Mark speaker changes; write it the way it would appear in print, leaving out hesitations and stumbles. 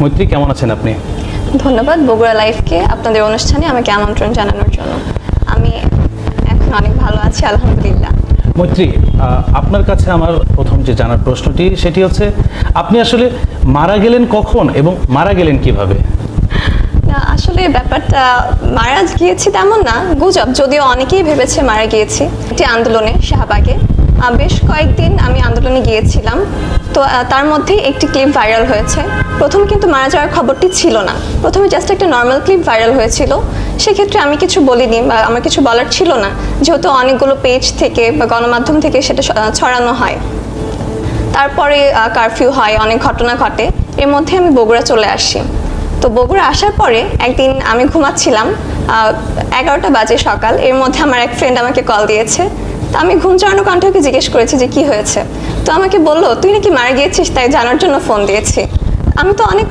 Speaker 1: মৈত্রী, কেমন আছেন আপনি?
Speaker 2: ধন্যবাদ বগুড়া লাইভকে আপনাদের অনুষ্ঠানে আমাকে আমন্ত্রণ জানানোর জন্য। আমি এখন অনেক ভালো আছি, আলহামদুলিল্লাহ।
Speaker 1: মৈত্রী, আপনার কাছে আমার প্রথম যে জানার প্রশ্নটি সেটি হচ্ছে, আপনি আসলে মারা গেলেন কখন এবং মারা গেলেন কিভাবে?
Speaker 2: না, আসলে ব্যাপারটা মারা গিয়েছি তেমন না, গুজব। যদিও অনেকেই ভেবেছে মারা গিয়েছি একটি আন্দোলনে শাহবাগে। বেশ কয়েকদিন আমি আন্দোলনে গিয়েছিলাম, তো তার মধ্যে একটি ক্লিপ ভাইরাল হয়েছে। প্রথমে কিন্তু মারা যাওয়ার খবরটি ছিল না, প্রথমে জাস্ট একটা নর্মাল ক্লিপ ভাইরাল হয়েছিল। সেক্ষেত্রে আমি কিছু বলিনি বা আমার কিছু বলার ছিল না, যেহেতু অনেকগুলো পেজ থেকে বা গণমাধ্যম থেকে সেটা ছড়ানো হয়। তারপরে কারফিউ হয়, অনেক ঘটনা ঘটে, এর মধ্যে আমি বগুড়া চলে আসি। তো বগুড়া আসার পরে একদিন আমি ঘুমাচ্ছিলাম, 11টা বাজে সকাল। এর মধ্যে আমার এক ফ্রেন্ড আমাকে কল দিয়েছে। তো আমি ঘুম চড়ানো কণ্ঠে ওকে জিজ্ঞেস করেছি যে কি হয়েছে। তো আমাকে বললো, তুই নাকি মারা গিয়েছিস, তাই জানার জন্য ফোন দিয়েছি। আমি তো অনেক